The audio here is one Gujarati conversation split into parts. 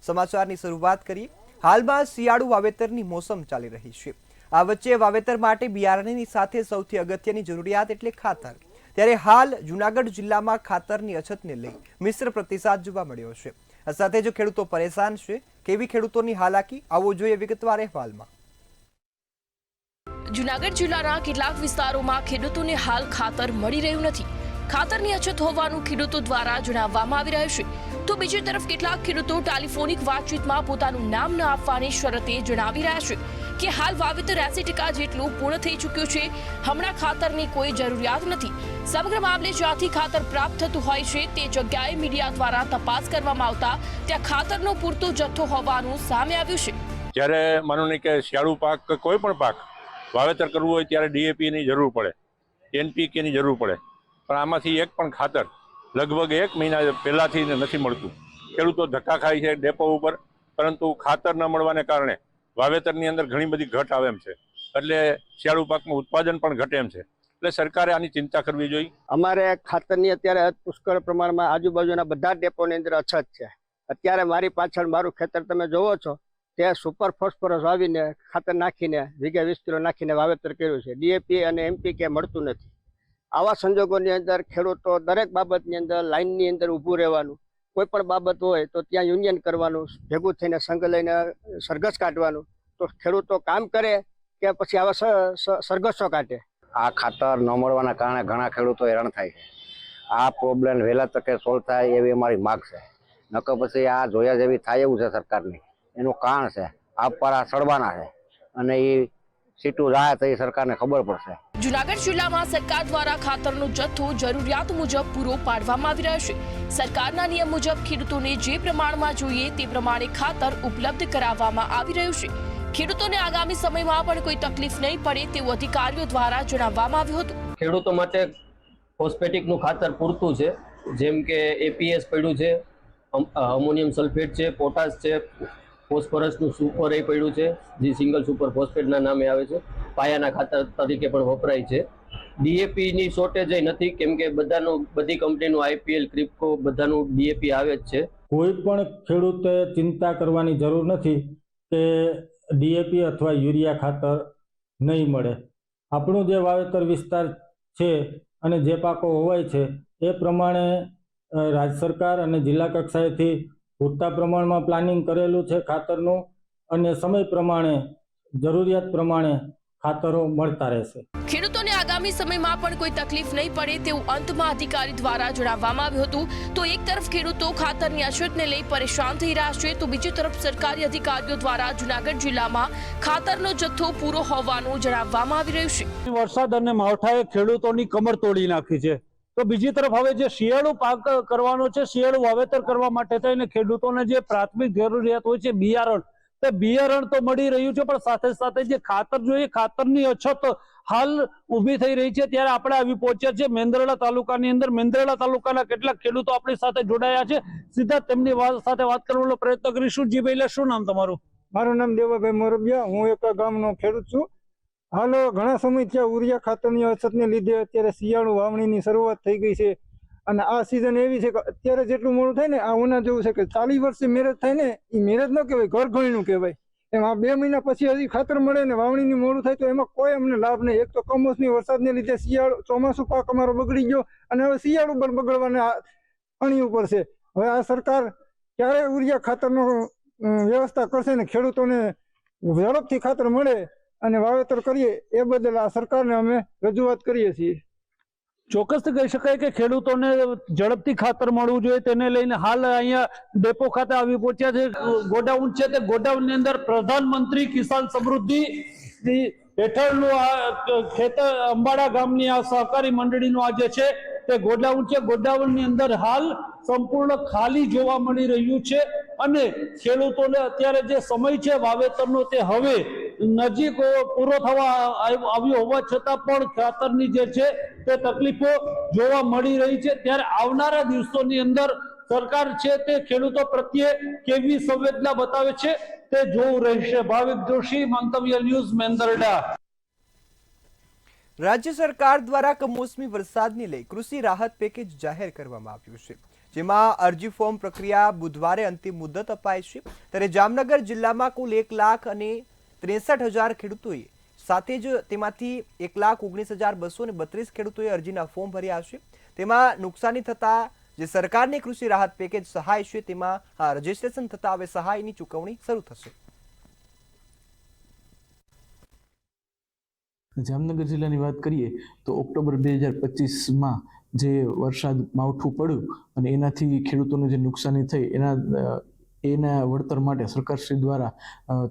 સમાચારની શરૂઆત કરીએ। હાલમાં શિયાળુ વાવેતરની મોસમ ચાલી રહી છે। આ વચ્ચે વાવેતર માટે બિયારણની સાથે સૌથી અગત્યની જરૂરિયાત એટલે ખાતર। ત્યારે હાલ જૂનાગઢ જિલ્લામાં ખાતરની અછતને લઈ મિશ્ર પ્રતિસાદ જોવા મળ્યો છે। આ સાથે જો ખેડૂતો પરેશાન છે, કેવી ખેડૂતોની હાલાકી, આવો જોઈએ વિગતવાર અહેવાલમાં। જૂનાગઢ જિલ્લાના કેટલાક વિસ્તારોમાં ખેડૂતોને હાલ ખાતર મળી રહ્યું નથી। ખાતરની અછત હોવાનું ખેડૂતો દ્વારા જણાવવામાં આવી રહ્યું છે। તો બીજી તરફ કેટલાક ખેડૂતો ટેલિફોનિક વાતચીતમાં પોતાનું નામ ન આપવાની શરતે જણાવી રહ્યા છે કે હાલ વાવેતર 80% જેટલું પૂર્ણ થઈ ચૂક્યું છે, હમણાં ખાતરની કોઈ જરૂરિયાત નથી। સમગ્ર મામલે જ્યાંથી ખાતર પ્રાપ્ત થતું હોય છે તે જગ્યાએ મીડિયા દ્વારા તપાસ કરવામાં આવતા ત્યાં ખાતરનો પૂરતો જથ્થો હોવાનું સામે આવ્યું છે। જ્યારે માનો નહીં કે શિયાળુ પાક કોઈ પણ પાક વાવેતર કરવું હોય ત્યારે ડીએપીની જરૂર પડે, એનપીકેની જરૂર પડે, પણ આમાંથી એક પણ ખાતર લગભગ 1 મહિના પહેલાંથી નથી મળતું। ખેડૂતો ધક્કા ખાય છે ડેપો ઉપર, પરંતુ ખાતર ન મળવાને કારણે વાવેતરની અંદર ઘણી બધી ઘટ આવે એમ છે, એટલે શિયાળુ પાકનું ઉત્પાદન પણ ઘટે એમ છે। એટલે સરકારે આની ચિંતા કરવી જોઈએ। અમારે ખાતરની અત્યારે પુષ્કળ પ્રમાણમાં આજુબાજુના બધા ડેપોની અંદર અછત છે। અત્યારે મારી પાછળ મારું ખેતર તમે જોવો છો, તે સુપર ફોસ્ફરસ વાવીને ખાતર નાખીને વીઘે 20 કિલો નાખીને વાવેતર કર્યું છે। ડીએપી અને એમપીકે મળતું નથી। આવા સંજોગોની અંદર ખેડૂતો દરેક બાબતની અંદર લાઇનની અંદર ઊભું રહેવાનું, કોઈ પણ બાબત હોય તો ત્યાં યુનિયન કરવાનું, ભેગું થઈને સંઘ લઈને સરઘસ કાઢવાનું, તો ખેડૂતો કામ કરે કે પછી આવા સરઘસો કાઢે। આ ખાતર ન મળવાના કારણે ઘણા ખેડૂતો હેરાન થાય છે। આ પ્રોબ્લેમ વહેલા તકે સોલ્વ થાય એવી અમારી માગ છે, નકર પછી આ જોયા જેવી થાય એવું છે સરકારની। એનું કારણ છે આપવાળા સડવાના છે, અને એ સીટું જાય તો એ સરકારને ખબર પડશે। જૂનાગઢ જિલ્લામાં સરકાર દ્વારા ખાતરનો જથ્થો જરૂરિયાત મુજબ પૂરો પાડવામાં આવી રહ્યો છે। સરકારના નિયમ મુજબ ખેડૂતોને જે પ્રમાણમાં જોઈએ તે પ્રમાણે ખાતર ઉપલબ્ધ કરાવવામાં આવી રહ્યું છે। ખેડૂતોને આગામી સમયમાં પણ કોઈ તકલીફ નહીં પડે તેવું અધિકારીઓ દ્વારા જણાવવામાં આવ્યું હતું। ખેડૂતો માટે ફોસ્ફેટિકનું ખાતર પૂરતું છે, જેમ કે એપીએસ પડ્યું છે, અમોનિયમ સલ્ફેટ છે, પોટાશ છે, ફોસ્ફરસનું સુપર એ પડ્યું છે, જે સિંગલ સુપર ફોસ્ફેટના નામે આવે છે, પાયાના ખાતર તરીકે પણ વપરાય છે। ડીએપીની શોર્ટેજ નથી, કેમ કે બધી કંપનીનું આઈપીએલ, ક્રિપ્કો બધાનું ડીએપી આવે જ છે। કોઈ પણ ખેડૂતે ચિંતા કરવાની જરૂર નથી કે ડીએપી અથવા યુરિયા ખાતર નહીં મળે। આપણું જે વાવેતર વિસ્તાર છે અને જે પાકો હોવાય છે એ પ્રમાણે રાજ્ય સરકાર અને જિલ્લા કક્ષાએથી પૂરતા પ્રમાણમાં પ્લાનિંગ કરેલું છે ખાતરનું, અને સમય પ્રમાણે જરૂરિયાત પ્રમાણે ખાતરો મળતા રહેશે। ખેડૂતોને આગામી સમયમાં પણ કોઈ તકલીફ નહીં પડે તેવું અંતમાં અધિકારી દ્વારા જણાવવામાં આવ્યું હતું। તો એક તરફ ખેડૂતો ખાતરની અછતને લઈ પરેશાન થઈ રહ્યા છે, તો બીજી તરફ સરકારી અધિકારીઓ દ્વારા જૂનાગઢ જિલ્લામાં ખાતરનો જથ્થો પૂરો હોવાનું જણાવવામાં આવી રહ્યું છે। વરસાદ અને માવઠાએ ખેડૂતોની કમર તોડી નાખી છે, તો બીજી તરફ હવે જે શિયાળુ પાક કરવાનો છે, શિયાળુ વાવેતર કરવા માટે થઈને ખેડૂતોને જે પ્રાથમિક જરૂરિયાત હોય છે બિયારણ, તે બિયારણ તો મળી રહ્યું છે, પણ સાથે સાથે જે ખાતર જોઈએ, ખાતરની અછત હાલ ઊભી થઈ રહી છે। ત્યારે આપણે આવી પહોંચ્યા છે મેંદરડા તાલુકાની અંદર। મેંદરડા તાલુકાના કેટલાક ખેડૂતો આપણી સાથે જોડાયા છે, સીધા તેમની સાથે વાત કરવાનો પ્રયત્ન કરીશું। જી ભાઈ, શું નામ તમારું? મારું નામ દેવાભાઈ મોરબિયા, હું એક ગામનો ખેડૂત છું। હાલ ઘણા સમય થયા ઉરિયા ખાતરની અછતને લીધે અત્યારે શિયાળુ વાવણીની શરૂઆત થઈ ગઈ છે, અને આ સિઝન એવી છે કે અત્યારે જેટલું મોડું થાય ને આ ઉના જેવું છે કે 40 વર્ષે મેરેજ થાય ને એ મેરેજ ન કહેવાય, ઘર ઘણીનું કહેવાય। એમ આ 2 મહિના પછી હજી ખાતર મળે ને વાવણીની મોડું થાય તો એમાં કોઈ અમને લાભ નહીં। એક તો કમોસમી વરસાદને લીધે ચોમાસું પાક અમારો બગડી ગયો, અને હવે શિયાળુ પણ બગડવાના અણી ઉપર છે। હવે આ સરકાર ક્યારે ઉરિયા ખાતરનો વ્યવસ્થા કરશે ને ખેડૂતોને ઝડપથી ખાતર મળે અને વાવેતર કરીએ, એ બદલ આ સરકારને અમે રજૂઆત કરીએ છીએ। ચોક્કસથી કહી શકાય કે ખેડૂતોને ઝડપથી ખાતર મળવું જોઈએ, તેને લઈને હાલ અહીંયા ડેપો ખાતે આવી પહોંચ્યા છે। ગોડાઉન છે, તે ગોડાઉનની અંદર પ્રધાનમંત્રી કિસાન સમૃદ્ધિ હેઠળનું આ ખેતર અંબાડા ગામની આ સહકારી મંડળીનું આ જે છે તે ગોડાઉન છે। ગોડાઉનની અંદર હાલ સંપૂર્ણ ખાલી જોવા મળી રહ્યું છે, અને ખેડૂતોને અત્યારે જે સમય છે વાવેતરનો તે હવે નજીક પૂરો થવા આવ્યો હોવા છતાં પણ ખાતરની જે છે તે તકલીફો જોવા મળી રહી છે। ત્યારે આવનારા દિવસોની અંદર સરકાર છે તે ખેડૂતો પ્રત્યે કેવી સંવેદના બતાવે છે તે જોવું રહેશે। ભાવિક જોશી, મંતવ્ય ન્યૂઝ, મેંદરડા। રાજ્ય સરકાર દ્વારા કમોસમી વરસાદને લઈ કૃષિ રાહત પેકેજ જાહેર કરવામાં આવ્યું છે, જેમાં અરજી ફોર્મ પ્રક્રિયા બુધવારે અંતિમ મુદત અપાઈ છે. ત્યારે જામનગર જિલ્લામાં કુલ 1,63,000 ખેડૂતોએ સાથે જ તેમાંથી 1,19,232 ખેડૂતોએ અરજીના ફોર્મ ભર્યા છે. તેમાં નુકસાની થતા જે સરકારની કૃષિ રાહત પેકેજ સહાય છે તેમાં રજીસ્ટ્રેશન થતા હવે સહાયની ચૂકવણી શરૂ થશે. જામનગર જિલ્લાની વાત કરીએ તો ઓક્ટોબર 2025માં જે વરસાદ માવઠું પડ્યું અને એનાથી ખેડૂતોને જે નુકસાની થઈ એના વળતર માટે સરકારશ્રી દ્વારા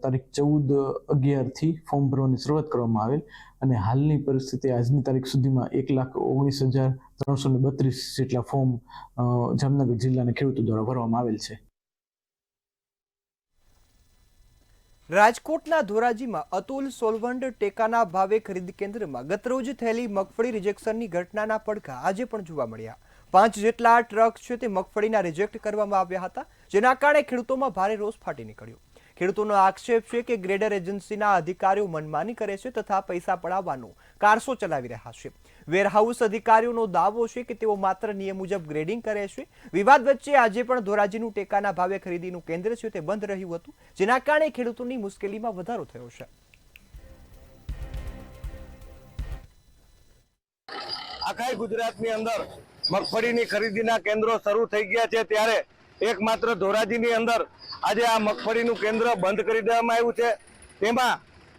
તારીખ 14/11થી ફોર્મ ભરવાની શરૂઆત કરવામાં આવેલ અને હાલની પરિસ્થિતિ આજની તારીખ સુધીમાં 1,19,332 જેટલા ફોર્મ જામનગર જિલ્લાના ખેડૂતો દ્વારા ભરવામાં આવેલ છે. રાજકોટના ધોરાજીમાં અતુલ સોલવન્ટ ટેકાના ભાવે ખરીદ કેન્દ્રમાં ગતરોજ થયેલી મગફળી રિજેક્શનની ઘટનાના પડઘા આજે પણ જોવા મળ્યા. 5 જેટલા ટ્રક છે તે મગફળીના રિજેક્ટ કરવામાં આવ્યા હતા, જેના કારણે ખેડૂતોમાં ભારે રોષ ફાટી નીકળ્યો. ખેડૂતોનો આક્ષેપ છે કે ગ્રેડર એજન્સીના અધિકારીઓ મનમાની કરે છે તથા પૈસા પડાવવાનો કારસો ચલાવી રહ્યા છે. વેરહાઉસ અધિકારીઓનો દાવો છે કે તેઓ માત્ર નિયમ મુજબ ગ્રેડિંગ કરે છે. વિવાદ વચ્ચે આજે પણ ધોરાજીનું ટેકાના ભાવે ખરીદીનું કેન્દ્ર છે તે બંધ રહ્યું હતું, જેના કારણે ખેડૂતોની મુશ્કેલીમાં વધારો થયો છે. આખા ગુજરાતની અંદર મગફળીની ખરીદીના કેન્દ્રો શરૂ થઈ ગયા છે, ત્યારે એકમાત્ર ધોરાજીની અંદર આજે આ મગફળીનું કેન્દ્ર બંધ કરી દેવામાં આવ્યું છે. તેમાં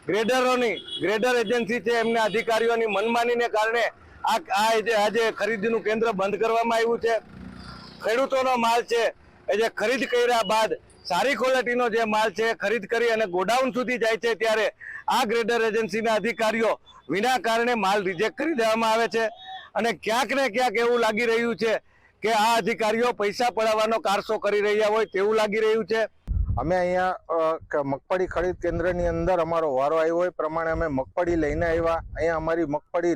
ગ્રેડર એજન્સી છે એમના અધિકારીઓની મનમાનીને કારણે આજે ખરીદીનું કેન્દ્ર બંધ કરવામાં આવ્યું છે. ખેડૂતોનો માલ છે એ જે ખરીદ કર્યા બાદ સારી ક્વોલિટીનો જે માલ છે ખરીદ કરી અને ગોડાઉન સુધી જાય છે, ત્યારે આ ગ્રેડર એજન્સીના અધિકારીઓ વિના કારણે માલ રિજેક્ટ કરી દેવામાં આવે છે. અને ક્યાંક ને ક્યાંક એવું લાગી રહ્યું છે કે આ અધિકારીઓ પૈસા પડાવવાનો કારસો કરી રહ્યા હોય તેવું લાગી રહ્યું છે. અમે અહીંયા મગફળી ખરીદ કેન્દ્રની અંદર અમારો વારો આવ્યો હોય પ્રમાણે અમે મગફળી લઈને આવ્યા. અહીંયા અમારી મગફળી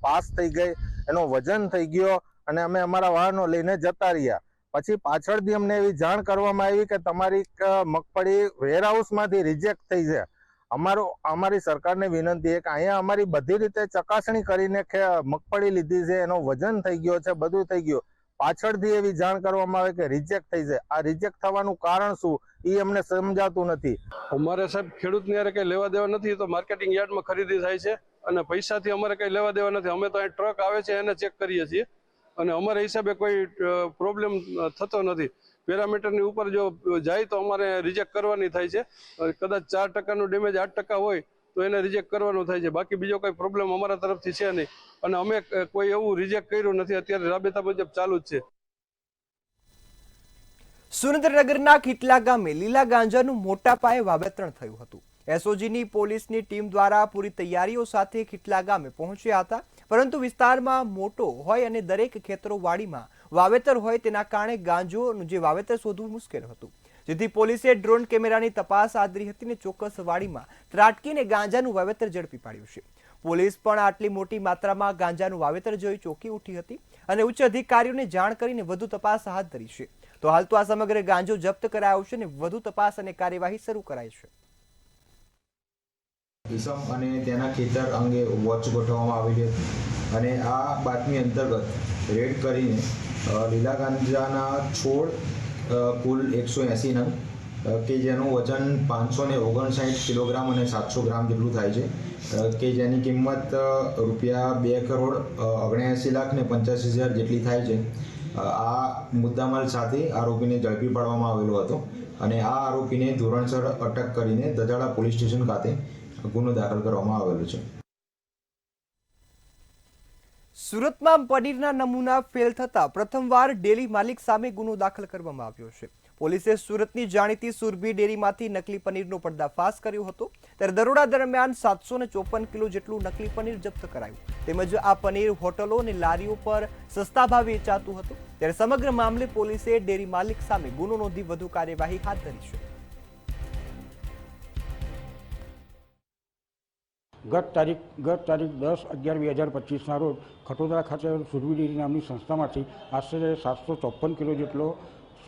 પાસ થઈ ગઈ, એનો વજન થઈ ગયો અને અમે અમારા વાહનો લઈને જતા રહ્યા. પછી પાછળથી અમને એવી જાણ કરવામાં આવી કે તમારી મગફળી વેરહાઉસમાંથી રિજેક્ટ થઈ છે. અમારી સરકારને વિનંતી છે કે અહીંયા અમારી બધી રીતે ચકાસણી કરીને મગફળી લીધી છે, એનો વજન થઈ ગયો છે, બધું થઈ ગયું. પાછળથી એવી જાણ કરવામાં આવે કે રિજેક્ટ થઈ છે. આ રિજેક્ટ થવાનું કારણ શું એ અમને સમજાતું નથી. અમારે સાહેબ ખેડૂતની યારે કઈ લેવા દેવા નથી, તો માર્કેટિંગ યાર્ડમાં ખરીદી થાય છે અને પૈસાથી અમારે કઈ લેવા દેવા નથી. અમે તો અહીં ટ્રક આવે છે એને ચેક કરીએ છીએ અને અમારા હિસાબે કોઈ પ્રોબ્લેમ થતો નથી. પેરામીટરની ઉપર જો જાય તો અમારે રિજેક્ટ કરવાની થાય છે. કદાચ 4%નું ડેમેજ 8% હોય તો એને રિજેક્ટ કરવાનું થાય છે. બાકી બીજો કોઈ પ્રોબ્લેમ અમારા તરફથી છે નહીં અને અમે કોઈ એવું રિજેક્ટ કર્યું નથી. અત્યારે રાબેતા મુજબ ચાલુ જ છે. સુરેન્દ્રનગરના ખીટલા ગામે લીલા ગાંજાનું મોટા પાયે વાવેતર થયું હતું. એસઓજીની પોલીસની ટીમ દ્વારા પૂરી તૈયારીઓ સાથે ખીટલા ગામે પહોંચ્યા હતા, પરંતુ વિસ્તારમાં મોટો હોય અને દરેક ખેતરોવાડીમાં વાવેતર હોય તેના કારણે ગાંજોનું જે વાવેતર શોધવું મુશ્કેલ હતું, જેથી પોલીસે ડ્રોન કેમેરાની તપાસ હાથ ધરી હતી અને ચોક્કસ વાડીમાં ત્રાટકીને ગાંજાનું વાવેતર ઝડપી પાડ્યું છે. પોલીસ પણ આટલી મોટી માત્રામાં ગાંજાનું વાવેતર જોઈ ચોંકી ઉઠી હતી અને ઉચ્ચ અધિકારીઓને જાણ કરીને વધુ તપાસ હાથ ધરી છે. તો હાલ તો આ સમગ્ર ગાંજો જપ્ત કરાયો છે અને વધુ તપાસ અને કાર્યવાહી શરૂ કરાઈ છે. ઇસમ અને તેના ખેતર અંગે વોચ ગોઠવવામાં આવેલી હતી અને આ બાતમી અંતર્ગત રેડ કરીને લીલા ગાંજાના છોડ કુલ 180 નંગ કે જેનું વજન 559 કિલોગ્રામ અને 700 ગ્રામ જેટલું થાય છે, કે જેની કિંમત ₹2,79,85,85,000 જેટલી થાય છે. આ મુદ્દામાલ સાથે આરોપીને ઝડપી પાડવામાં આવેલો હતો અને આ આરોપીને ધોરણસર અટક કરીને દજાડા પોલીસ સ્ટેશન ખાતે ગુનો દાખલ કરવામાં આવેલો છે. સુરતમાં પનીરના નમૂના ફેલ થતા પ્રથમવાર ડેરી માલિક સામે ગુનો દાખલ કરવામાં આવ્યો છે. પોલીસે સુરતની જાણીતી સુરભી ડેરીમાંથી નકલી પનીરનો પર્દાફાશ કર્યો હતો. ત્યારે દરોડા દરમિયાન 754 કિલો જેટલું નકલી પનીર જપ્ત કરાયું. તેમજ આ પનીર હોટલો અને લારીઓ પર સસ્તા ભાવે વેચાતું હતું. ત્યારે સમગ્ર મામલે પોલીસે ડેરી માલિક સામે ગુનો નોંધી વધુ કાર્યવાહી હાથ ધરી છે. ગત તારીખ 10/11/2025ના રોજ ખટોદરા ખાતે સુરભી ડેરી નામની સંસ્થામાંથી આશરે 754 કિલો જેટલો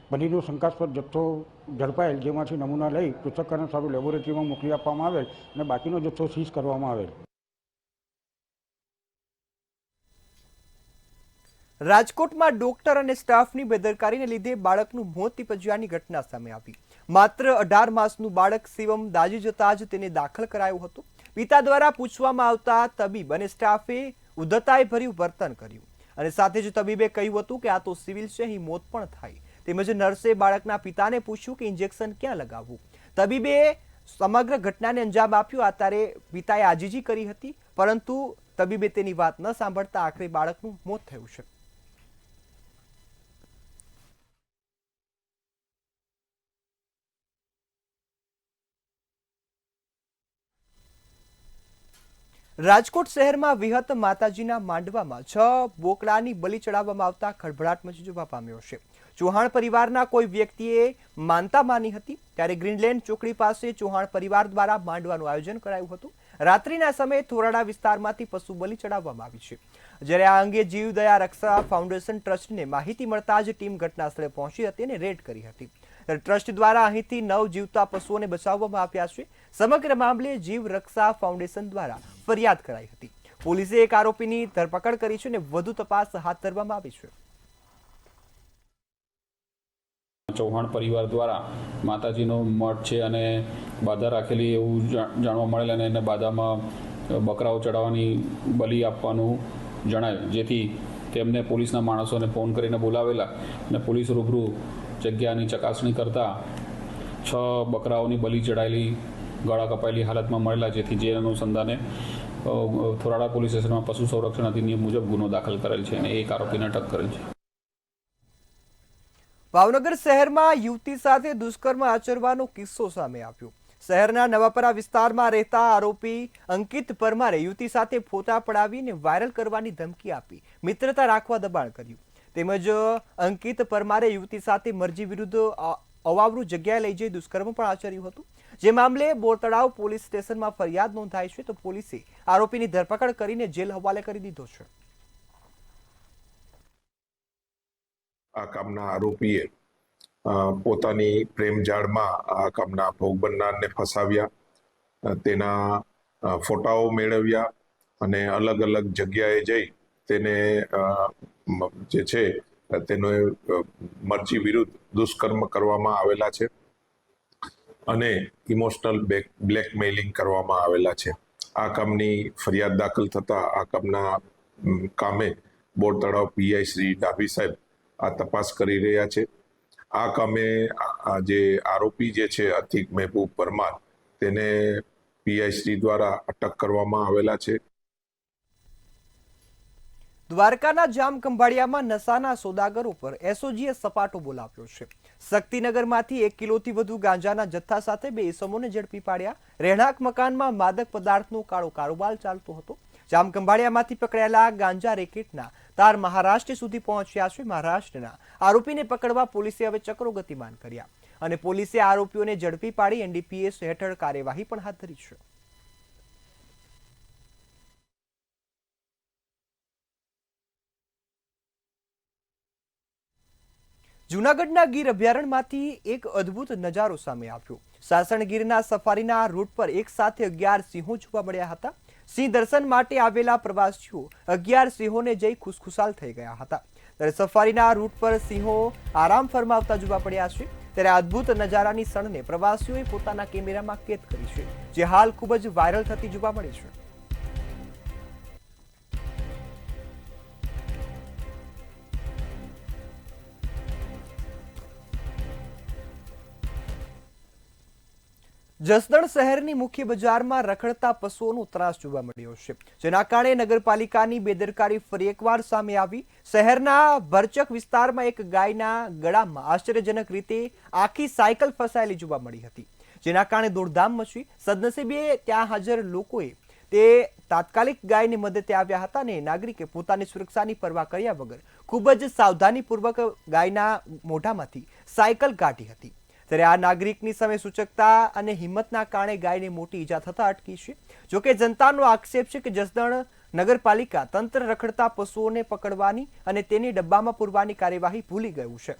પનીરનો શંકાસ્પદ જથ્થો ઝડપાયેલ, જેમાંથી નમૂના લઈ પૃથ્થકરણ સારું લેબોરેટરીમાં મોકલી આપવામાં આવેલ અને બાકીનો જથ્થો સીઝ કરવામાં આવેલ. રાજકોટમાં ડોક્ટર અને સ્ટાફની બેદરકારીને લીધે બાળકનું મોત નીપજ્યાની ઘટના સામે આવી. માત્ર 18 માસનું બાળક શિવમ દાઝી જતા જ તેને દાખલ કરાયું હતું. પિતા દ્વારા પૂછવામાં આવતા તબીબ અને સ્ટાફે ઉદ્ધતાઈ ભર્યું વર્તન કર્યું અને સાથે જ તબીબે કહ્યું હતું કે આ તો સિવિલ છે, અહીં મોત પણ થાય. તેમજ નર્સે બાળકના પિતાને પૂછ્યું કે ઇન્જેક્શન ક્યાં લગાવવું. તબીબે સમગ્ર ઘટનાને અંજામ આપ્યો. આ તારે પિતાએ આજીજી કરી હતી, પરંતુ તબીબે તેની વાત ન સાંભળતા આખરે બાળકનું મોત થયું છે. રાજકોટ શહેરમાં વિહત માતાજીના માંડવામાં 6 બોકડાની બલિ ચડાવવામાં આવતા ખળભળાટ મચી જવા પામ્યો છે. ચૌહાણ પરિવારના કોઈ વ્યક્તિએ માનતા માની હતી, ત્યારે ગ્રીનલેન્ડ ચોકડી પાસે ચૌહાણ પરિવાર દ્વારા માંડવાનું આયોજન કરાયું હતું. રાત્રિના સમયે થોરાડા વિસ્તારમાંથી પશુ બલિ ચડાવવામાં આવી છે. જ્યારે આ અંગે જીવદયા રક્ષા ફાઉન્ડેશન ટ્રસ્ટને માહિતી મળતા જ ટીમ ઘટના સ્થળે પહોંચી હતી અને રેડ કરી હતી. ટ્રસ્ટ દ્વારા અહીંથી 9 જીવતા પશુઓને બચાવવામાં આવ્યા છે. સમગ્ર મામલે જીવ રક્ષા ફાઉન્ડેશન દ્વારા ફરિયાદ કરાઈ હતી. પોલીસે એક આરોપીની ધરપકડ કરી છે અને વધુ તપાસ હાથ ધરવામાં આવી છે. ચૌહાણ પરિવાર દ્વારા માતાજીનો મઠ છે અને બાધા રાખેલી એવું જાણવા મળેલ અને એને બાધામાં બકરાઓ ચડાવવાની બલિ આપવાનું જણાયું, જેથી તેમને પોલીસના માણસોને ફોન કરીને બોલાવેલા અને પોલીસ રૂબરૂ જગ્યાની ચકાસણી કરતા 6 બકરાઓની બલિ ચડાયેલી ગળા કપાયેલી હાલતમાં મળેલા, જેથી જે અનુસંધાને થોરાડા પોલીસ સ્ટેશનમાં પશુ સંરક્ષણ અધિનિયમ મુજબ ગુનો દાખલ કરેલ છે અને એક આરોપીને અટક કરેલ છે. ભાવનગર શહેરમાં યુવતી સાથે દુષ્કર્મ આચરવાનો કિસ્સો સામે આવ્યો. શહેરના નવાપરા વિસ્તારમાં રહેતા આરોપી અંકિત પરમારે યુવતી સાથે ફોટા પડાવીને વાયરલ કરવાની ધમકી આપી મિત્રતા રાખવા દબાણ કર્યું. તેમજ અંકિત પરમારે યુવતી સાથે મરજી વિરુદ્ધ અવાવરૂ જગ્યાએ લઈ જઈ દુષ્કર્મ પણ આચર્યું હતું. જે મામલે બોરતળાવ પોલીસ સ્ટેશનમાં ફરિયાદ નોંધાઈ છે, તો પોલીસે આરોપીની ધરપકડ કરીને જેલ હવાલે કરી દીધો છે. આ કામના આરોપીએ પોતાની પ્રેમ જાળમાં આ કામના ભોગ બનનારને ફસાવ્યા, તેના ફોટાઓ મેળવ્યા અને અલગ અલગ જગ્યાએ જઈ તેને જે છે તેનો મરજી વિરુદ્ધ દુષ્કર્મ કરવામાં આવેલા છે અને ઇમોશનલ બ્લેકમેઇલિંગ કરવામાં આવેલા છે. આ કામની ફરિયાદ દાખલ થતા આ કામના કામે બોર તળાવ પીઆઈ શ્રી ડાભી સાહેબ આ તપાસ કરી રહ્યા છે. આ કામે જે આરોપી જે છે અતિક મહેબૂબ પરમાર, તેને પીઆઈ શ્રી દ્વારા અટક કરવામાં આવેલા છે. દ્વારકાના જામ ખંભાળિયામાં નશાના સોદાગરો પર એસઓજીએ સપાટો બોલાવ્યો છે. શક્તિનગરમાંથી 1 કિલોથી વધુ ગાંજાના જથ્થા સાથે 2 ઇસમોને ઝડપી પાડ્યા. રહેણાંક મકાનમાં માદક પદાર્થનો કાળો કારોબાર ચાલતો હતો. જામ ખંભાળિયામાંથી પકડાયેલા ગાંજા રેકેટના તાર મહારાષ્ટ્ર સુધી પહોંચ્યા છે. મહારાષ્ટ્રના આરોપીને પકડવા પોલીસે હવે ચક્રો ગતિમાન કર્યા અને પોલીસે આરોપીઓને ઝડપી પાડી એનડીપીએસ હેઠળ કાર્યવાહી પણ હાથ ધરી છે. જૂનાગઢના ગીર અભયારણ્યમાંથી એક અદ્ભુત નજારો સામે આવ્યો. સાસણગીરના સફારીના રૂટ પર એક સાથે 11 સિંહો જોવા મળ્યા હતા. સિંહ દર્શન માટે આવેલા પ્રવાસીઓ 11 સિંહોને જઈ ખુશખુશાલ થઈ ગયા હતા. ત્યારે સફારીના રૂટ પર સિંહો આરામ ફરમાવતા જોવા પડ્યા છે. ત્યારે અદ્ભુત નજારાની ક્ષણને પ્રવાસીઓએ પોતાના કેમેરામાં કેદ કરી છે, જે હાલ ખૂબ જ વાયરલ થતી જોવા મળે છે. જસદણ શહેરની મુખ્ય બજારમાં રખડતા પશુઓનો ત્રાસ જોવા મળ્યો છે, જેના કારણે નગરપાલિકાની બેદરકારી ફરી એકવાર સામે આવી. શહેરના ભરચક વિસ્તારમાં એક ગાયના ગળામાં આશ્ચર્યજનક રીતે આખી સાયકલ ફસાયેલી જોવા મળી હતી, જેના કારણે દોડધામ મચી. સદનસીબે ત્યાં હાજર લોકોએ તે તાત્કાલિક ગાયની મદદે આવ્યા હતા અને નાગરિકે પોતાની સુરક્ષાની પરવા કર્યા વગર ખૂબ જ સાવધાનીપૂર્વક ગાયના મોઢામાંથી સાયકલ કાઢી હતી. ત્યારે આ નાગરિકની સમય સૂચકતા અને હિંમતના કારણે ગાયને મોટી ઈજા થતા અટકી છે. જોકે જનતાનો આક્ષેપ છે કે જસદણ નગરપાલિકા તંત્ર રખડતા પશુઓને પકડવાની અને તેની ડબ્બામાં પૂરવાની કાર્યવાહી ભૂલી ગયું છે.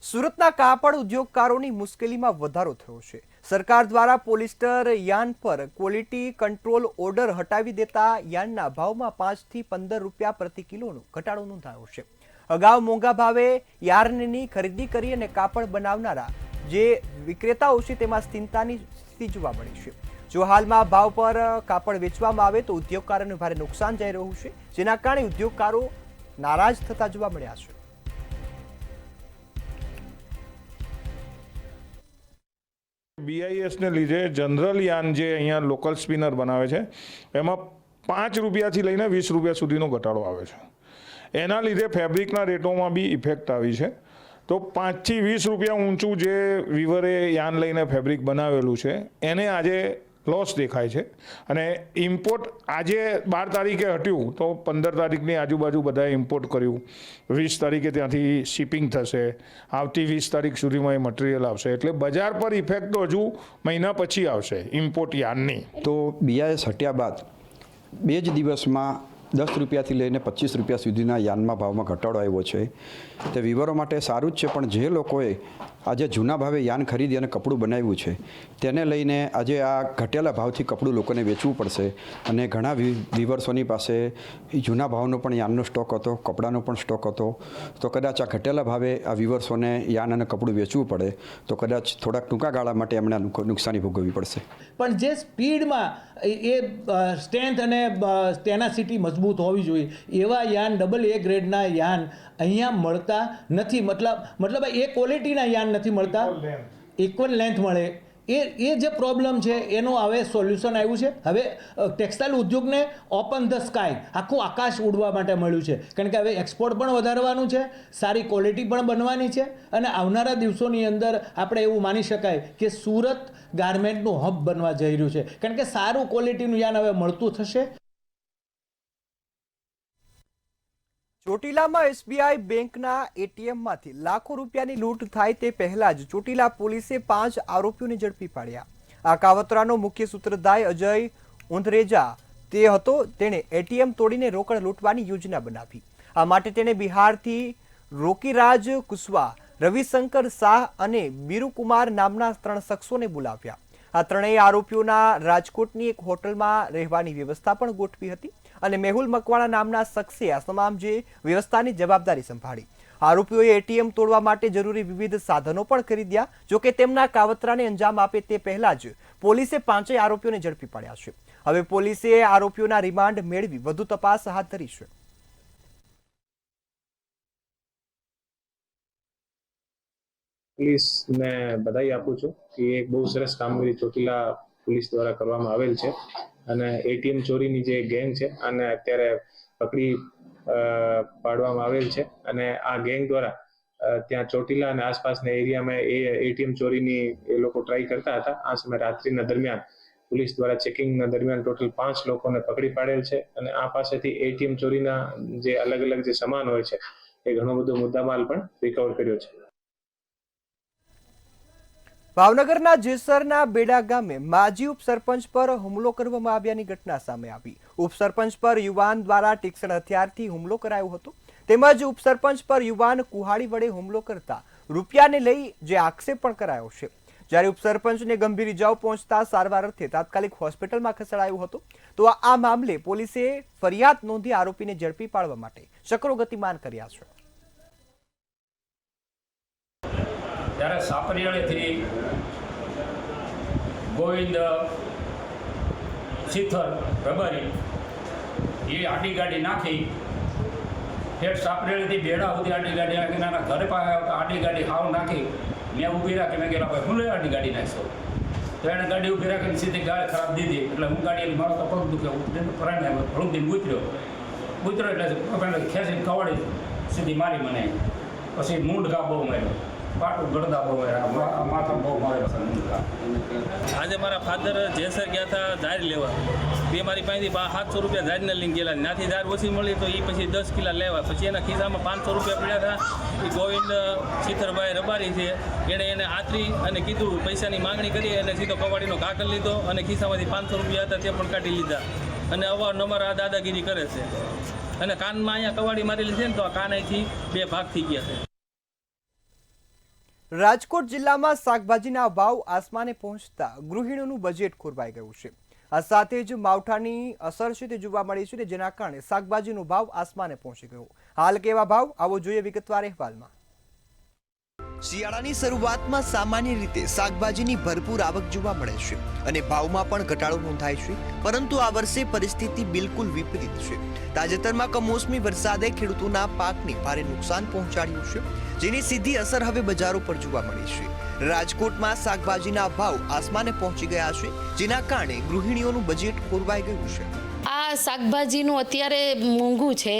સુરતના કાપડ ઉદ્યોગકારોની મુશ્કેલીમાં વધારો થયો છે. સરકાર દ્વારા પોલિસ્ટર યાન પર ક્વોલિટી કંટ્રોલ ઓર્ડર હટાવી દેતા યાનના ભાવમાં 5 થી 15 રૂપિયા પ્રતિ કિલોનો ઘટાડો નોંધાયો છે. અગાઉ મોંઘા ભાવે યાર્નની ખરીદી કરી અને કાપડ બનાવનારા જે વિક્રેતાઓ છે તેમાં ચિંતાની સ્થિતિ જોવા મળી છે. જો હાલમાં ભાવ પર કાપડ વેચવામાં આવે તો ઉદ્યોગકારોને ભારે નુકસાન જઈ રહ્યું છે, જેના કારણે ઉદ્યોગકારો નારાજ થતા જોવા મળ્યા છે. BIS ને લીધે જનરલ યાન જે અહીંયા લોકલ સ્પિનર બનાવે છે એમાં 5 રૂપિયાથી લઈને 20 રૂપિયા સુધીનો ઘટાડો આવે છે. એના લીધે ફેબ્રિકના રેટોમાં બી ઇફેક્ટ આવી છે. તો 5 થી 20 રૂપિયા ઊંચું જે વીવરે યાન લઈને ફેબ્રિક બનાવેલું છે એને આજે લોસ દેખાય છે. અને ઇમ્પોર્ટ આજે 12 તારીખે હટ્યું તો 15 તારીખની આજુબાજુ બધાએ ઇમ્પોર્ટ કર્યું. 20 તારીખે ત્યાંથી શિપિંગ થશે. આવતી 20 તારીખ સુધીમાં એ મટીરિયલ આવશે. એટલે બજાર પર ઇફેક્ટ તો હજુ મહિના પછી આવશે ઇમ્પોર્ટ યાનની. તો BIS હટ્યા બાદ 2 જ દિવસમાં 10 રૂપિયાથી લઈને 25 રૂપિયા સુધીના યાનમાં ભાવમાં ઘટાડો આવ્યો છે. તે વીવરો માટે સારું જ છે, પણ જે લોકોએ આજે જૂના ભાવે યાન ખરીદી અને કપડું બનાવ્યું છે તેને લઈને આજે આ ઘટેલા ભાવથી કપડું લોકોને વેચવું પડશે. અને ઘણા વીવર્સોની પાસે જૂના ભાવનો પણ યાનનો સ્ટોક હતો, કપડાનો પણ સ્ટોક હતો. તો કદાચ આ ઘટેલા ભાવે આ વીવર્સોને યાન અને કપડું વેચવું પડે તો કદાચ થોડાક ટૂંકા ગાળા માટે એમણે નુકસાની ભોગવવી પડશે. પણ જે સ્પીડમાં એ સ્ટ્રેન્થ અને ટેનાસિટી મજબૂત હોવી જોઈએ એવા યાન AA ગ્રેડના યાન અહીંયા મળતા નથી. મતલબ એ ક્વોલિટીના યાન નથી મળતા, ઇક્વલ લેન્થ મળે. એ જે પ્રોબ્લેમ છે એનું હવે સોલ્યુશન આવ્યું છે. હવે ટેક્સટાઇલ ઉદ્યોગને ઓપન ધ સ્કાય, આખું આકાશ ઉડવા માટે મળ્યું છે. કારણ કે હવે એક્સપોર્ટ પણ વધારવાનું છે, સારી ક્વોલિટી પણ બનવાની છે. અને આવનારા દિવસોની અંદર આપણે એવું માની શકાય કે સુરત ગાર્મેન્ટનું હબ બનવા જઈ રહ્યું છે. કારણ કે સારું ક્વોલિટીનું યાન હવે મળતું થશે. ચોટીલામાં SBI બેંકના ATMમાંથી લાખો રૂપિયાની લૂંટ થાય તે પહેલા જ ચોટીલા પોલીસે 5 આરોપીઓને ઝડપી પાડ્યા. આ કાવતરાનો મુખ્ય સૂત્રધાર અજય ઉંધરેજા તે હતો. તેણે ATM તોડીને રોકડ લૂંટવાની યોજના બનાવી. આ માટે તેણે બિહારથી રોકીરાજ કુશવા, રવિશંકર શાહ અને બીરુકુમાર નામના 3 શખ્સોને બોલાવ્યા. આ ત્રણેય આરોપીઓના રાજકોટની એક હોટલમાં રહેવાની વ્યવસ્થા પણ ગોઠવી હતી અને મેહુલ મકવાણા નામના શખ્સે આ તમામ જે વ્યવસ્થાની જવાબદારી સંભાળી. આરોપીઓએ ATM તોડવા માટે જરૂરી વિવિધ સાધનો પણ ખરીદ્યા. જોકે તેમના કાવતરાને અંજામ આપે તે પહેલા જ પોલીસે 5 આરોપીઓને ઝડપી પાડ્યા છે. હવે પોલીસે આરોપીઓના રિમાન્ડ મેળવી વધુ તપાસ હાથ ધરી છે. પોલીસને બધાઈ આપું છું કે એક બહુ સરસ કામગીરી ચોટીલા પોલીસ દ્વારા કરવામાં આવેલ છે. અને ATM ચોરીની જે ગેંગ છે આને અત્યારે પકડી પાડવામાં આવેલ છે. અને આ ગેંગ દ્વારા ત્યાં ચોટીલા અને આસપાસના એરિયામાં ATM ચોરીની એ લોકો ટ્રાય કરતા હતા. આ સમયે રાત્રિના દરમિયાન પોલીસ દ્વારા ચેકિંગના દરમિયાન ટોટલ 5 લોકોને પકડી પાડેલ છે. અને આ પાસેથી ATM ચોરીના જે અલગ અલગ જે સામાન હોય છે એ ઘણો બધો મુદ્દામાલ પણ રિકવર કર્યો છે. ભાવનગરના જેસરના બેડા ગામે માજી ઉપસરપંચ પર હુમલો કરવામાં આવ્યાની ઘટના સામે આવી. ઉપસરપંચ પર યુવાન દ્વારા તીક્ષ્ણ હથિયારથી હુમલો કરાયો હતો. તેમજ ઉપસરપંચ પર યુવાન કુહાડી વડે હુમલો કરતા રૂપિયાને લઈ જે આક્ષેપ પણ કરાયો છે. જ્યારે ઉપસરપંચને ગંભીર ઇજાઓ પહોંચતા સારવાર અર્થે તાત્કાલિક હોસ્પિટલમાં ખસેડાયો હતો. તો આ મામલે પોલીસે ફરિયાદ નોંધી આરોપીને ઝડપી પાડવા માટે ચક્રો ગતિમાન કર્યા છે. ત્યારે સાપરિયાળીથી ગોવિંદ શીથર રબારી એ આડી ગાડી નાખી ઠેઠ સાપરિયાળીથી બેડા સુધી આડી ગાડી નાખી નાના ઘરે પાસે આડી ગાડી હાવ નાખી મેં ઊભી રાખી મેં કહેલા ભાઈ હું લઈ આડી ગાડી નાખશો. તો એણે ગાડી ઊભી રાખીને સીધી ગાડી ખરાબ દીધી. એટલે હું ગાડી મારો તો પગ દુખે ફરાઈને હળુંથી ઉતર્યો એટલે ખેંચીને કવાડી સીધી મારી મને. પછી મૂંઢ ઘા બહુ માર્યો. આજે મારા ફાધર જેસર ગયા હતા ઝાર લેવા. તે મારી પાસેથી 700 રૂપિયા ઝારના લઈને ગયેલા. ત્યાંથી ઝાર ઓછી મળી તો એ પછી 10 કિલા લેવા. પછી એના ખિસ્સામાં 500 રૂપિયા પડ્યા હતા. એ ગોવિંદ શીથરભાઈ રબારી છે એણે એને આતરી અને કીધું પૈસાની માંગણી કરી અને સીધો કવાડીનો ઘા કરી લીધો અને ખિસ્સામાંથી 500 રૂપિયા હતા તે પણ કાઢી લીધા. અને અવારનવાર આ દાદાગીરી કરે છે. અને કાનમાં અહીંયા કવાડી મારેલી છે ને તો આ કાન અહીંથી 2 ભાગ થઈ ગયા છે. રાજકોટ જિલ્લામાં શાકભાજીના ભાવ આસમાને પહોંચતા ગૃહિણીઓનું બજેટ ખોરવાઈ ગયું છે। આ સાથે જ માવઠાની અસર છે તે જોવા મળી છે, જેના કારણે શાકભાજીનો ભાવ આસમાને પહોંચી ગયો। હાલ કેવા ભાવ, આવો જોઈએ વિગતવાર અહેવાલમાં। શિયાળાની શરૂઆતમાં સામાન્ય રીતે શાકભાજીની ભરપૂર આવક જોવા મળે છે અને ભાવમાં પણ ઘટાડો નોંધાય છે, પરંતુ આ વર્ષે પરિસ્થિતિ બિલકુલ વિપરીત છે। તાજેતરમાં કમોસમી વરસાદે ખેડૂતોના પાકને ભારે નુકસાન પહોંચાડ્યું છે, જેની સીધી અસર હવે બજારો પર જોવા મળી છે। રાજકોટમાં શાકભાજીના ભાવ આસમાને પહોંચી ગયા છે, જેના કારણે ગૃહિણીઓનું બજેટ ખોરવાઈ ગયું છે। આ શાકભાજીનું અત્યારે મોંઘું છે,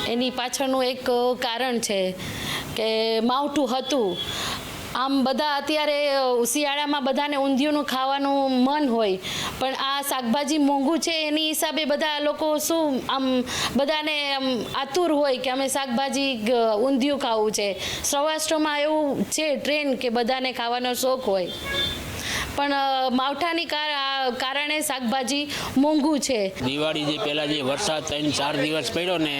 એની પાછળનું એક કારણ છે કે માવઠું હતું। આમ બધા અત્યારે શિયાળામાં બધાને ઊંધિયુંનું ખાવાનું મન હોય, પણ આ શાકભાજી મોંઘું છે એની હિસાબે બધા લોકો શું આમ બધાને આતુર હોય કે અમે શાકભાજી ઊંધિયું ખાવું છે। સૌરાષ્ટ્રમાં એવું છે ટ્રેન્ડ કે બધાને ખાવાનો શોખ હોય, પણ માવઠાની કારણે શાકભાજી મોંઘું છે। દિવાળી જે પહેલાં જે વરસાદ 3-4 દિવસ પડ્યો ને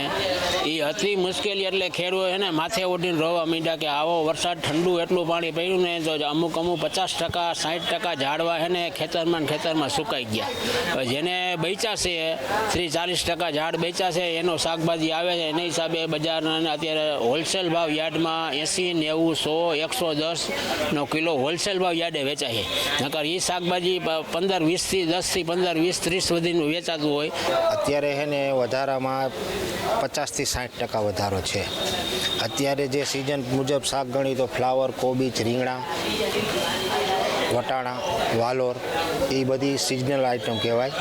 એ હતી મુશ્કેલી, એટલે ખેડૂતો એને માથે ઓઢીને રોવા માંડ્યા કે આવો વરસાદ ઠંડુ એટલું પાણી પડ્યું ને તો અમુક 50% 60% ઝાડવા છે ને ખેતરમાં સુકાઈ ગયા। જેને બચ્યા છે 30-40% ઝાડ બચ્યા છે એનો શાકભાજી આવે છે, એના હિસાબે બજારના અત્યારે હોલસેલ ભાવ યાર્ડમાં 80, 90, 100, 110 કિલો હોલસેલ ભાવ યાર્ડે વેચાય છે। નકર એ શાકભાજી 15-20 થી 10 થી 15-20-30 સુધીનું વેચાતું હોય। અત્યારે છે ને વધારામાં 50 થી 60% વધારો છે। અત્યારે જે સિઝન મુજબ શાક ગણી તો ફ્લાવર, કોબીજ, રીંગણા, વટાણા, વાલોર એ બધી સિઝનલ આઇટમ કહેવાય।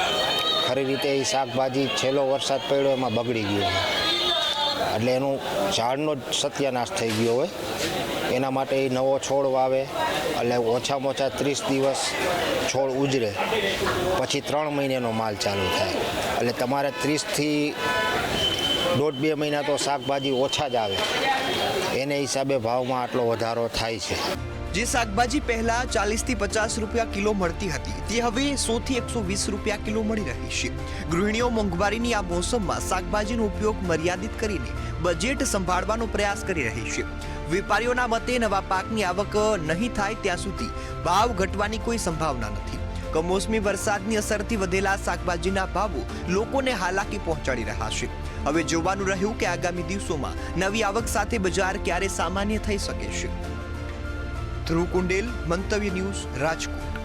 ખરી રીતે એ શાકભાજી છેલ્લો વરસાદ પડ્યો એમાં બગડી ગયો છે, એટલે એનું ઝાડનો જ સત્યાનાશ થઈ ગયો હોય। એના માટે એ નવો છોડ વાવે, એટલે ઓછામાં ઓછા 30 દિવસ છોડ ઉજરે, પછી 3 મહિનાનો માલ ચાલુ થાય, એટલે તમારે 30 થી 1.5-2 મહિના તો શાકભાજી ઓછા જ આવે। એને હિસાબે ભાવમાં આટલો વધારો થાય છે। જે શાકભાજી પહેલા 40 થી 50 રૂપિયા કિલો મળતી હતી, તે હવે 100 થી 120 રૂપિયા કિલો મળી રહી છે। ગૃહિણીઓ મોંઘવારીની આ મોસમમાં શાકભાજીનો ઉપયોગ મર્યાદિત કરીને બજેટ સંભાળવાનો પ્રયાસ કરી રહી છે। વેપારીઓના મતે નવા પાકની આવક નહીં થાય ત્યાં સુધી ભાવ ઘટવાની કોઈ સંભાવના નથી। કમોસમી વરસાદની અસરથી વધેલા શાકભાજીના ભાવો લોકોને હાલાકી પહોંચાડી રહ્યા છે। હવે જોવાનું રહ્યું કે આગામી દિવસોમાં નવી આવક સાથે બજાર ક્યારે સામાન્ય થઈ શકે છે। ધ્રુવ કુંડેલ, મંતવ્ય ન્યૂઝ, રાજકોટ।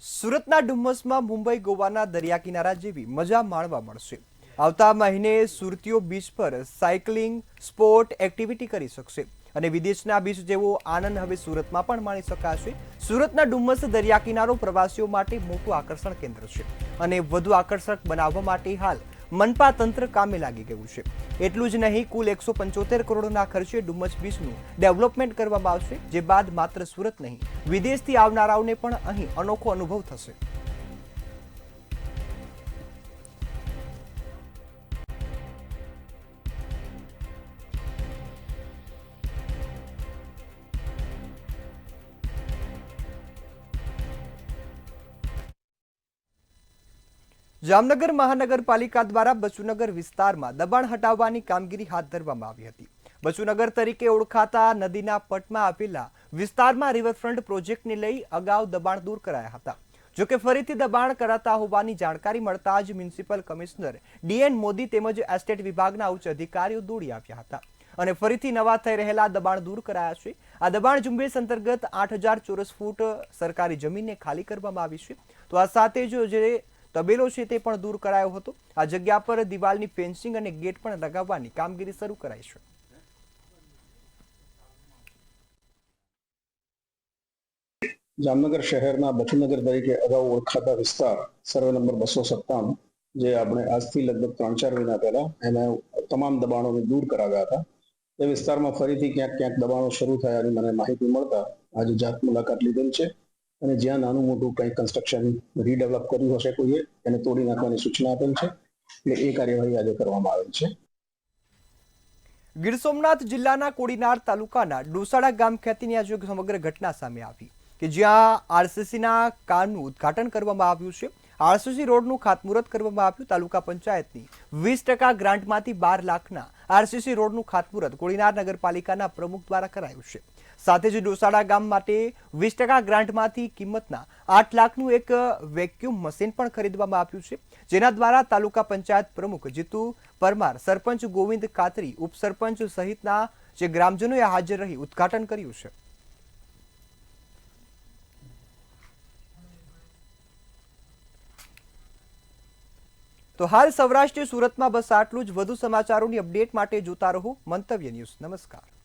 સુરતના ડુમ્મસમાં મુંબઈ ગોવાના દરિયા કિનારા જેવી મજા માણવા મળશે। આવતા મહિને સુરતીઓ બીચ પર સાયકલિંગ, સ્પોર્ટ એક્ટિવિટી કરી શકશે અને વિદેશના બીચ જેવો આનંદ હવે સુરતમાં પણ માણી શકાશે। સુરતના ડુમ્મસ દરિયા કિનારો પ્રવાસીઓ માટે મોટું આકર્ષણ કેન્દ્ર છે અને વધુ આકર્ષક બનાવવા માટે હાલ મનપા તંત્ર કામે લાગી ગયું છે। એટલું જ નહીં, કુલ 175 કરોડના ખર્ચે ડુમ્મસ બીચનું ડેવલપમેન્ટ કરવામાં આવશે, જે બાદ માત્ર સુરત નહીં, વિદેશથી આવનારાઓને પણ અહીં અનોખો અનુભવ થશે। જામનગર મહાનગરપાલિકા દ્વારા બચુનગર વિસ્તારમાં દબાણ હટાવવાની કામગીરી હાથ ધરવામાં આવી હતી। બચુનગર તરીકે ઓળખાતા નદીના પટમાં આવેલા વિસ્તારમાં રિવરફ્રન્ટ પ્રોજેક્ટને લઈ અગાઉ દબાણ દૂર કરાયા હતા, જોકે ફરીથી દબાણ કરાતા હોવાની જાણકારી મળતા જ મ્યુનિસિપલ કમિશનર DN મોદી તેમજ એસ્ટેટ વિભાગના ઉચ્ચ અધિકારીઓ દોડી આવ્યા હતા અને ફરીથી નવા થઈ રહેલા દબાણ દૂર કરાયા છે। આ દબાણ ઝુંબેશ અંતર્ગત 8000 ચોરસ ફૂટ સરકારી જમીનને ખાલી કરવામાં આવી છે, તો આ સાથે જ જે તબેલો છે તે પણ દૂર કરાયો હતો। આ જગ્યા પર દિવાલની ફેન્સિંગ અને ગેટ પણ લગાવવાની કામગીરી શરૂ કરાઈ છે। જામનગર શહેરના બચુનગર તરીકે અગાઉ ઓળખાતા વિસ્તાર સર્વે નંબર 257, જે આપણે આજથી લગભગ 3-4 મહિના પહેલા એને તમામ દબાણોને દૂર કરાવ્યા હતા, એ વિસ્તારમાં ફરીથી ક્યાંક દબાણો શરૂ થયાની મને માહિતી મળતા આજે જાત મુલાકાત લીધેલ છે અને જ્યાં નાનું મોટું કંઈ કન્સ્ટ્રક્શન રીડેવલપ કર્યું હશે કોઈએ એને તોડી નાખવાની સૂચના આપેલ છે, એટલે એ કાર્યવાહી આજે કરવામાં આવેલ છે। ગીર સોમનાથ જિલ્લાના કોડીનાર તાલુકાના ડોસાડા ગામ ખાતેની આજે સમગ્ર ઘટના સામે આવી કે જ્યાં આરસીસીના કામનું ઉદ્ઘાટન કરવામાં આવ્યું છે। આરસીસી રોડનું ખાતમુહૂર્ત કરવામાં આવ્યું। તાલુકા પંચાયતની 20% ગ્રાન્ટમાંથી 12 લાખના આરસીસી રોડનું ખાતમુહૂર્ત કોડીનાર નગરપાલિકાના પ્રમુખ દ્વારા કરાયું છે। સાથે જ ડોસાડા ગામ માટે 20% ગ્રાન્ટમાંથી કિંમતના 8 લાખનું એક વેક્યુમ મશીન પણ ખરીદવામાં આવ્યું છે, જેના દ્વારા તાલુકા પંચાયત પ્રમુખ જીતુ પરમાર, સરપંચ ગોવિંદ કાતરી, ઉપસરપંચ સહિતના જે ગ્રામજનોએ હાજર રહી ઉદ્ઘાટન કર્યું છે। તો હાલ સૌરાષ્ટ્ર સુરતમાં બસ આટલું જ। વધુ સમાચારોની અપડેટ માટે જોતા રહો મંતવ્ય ન્યૂઝ। નમસ્કાર।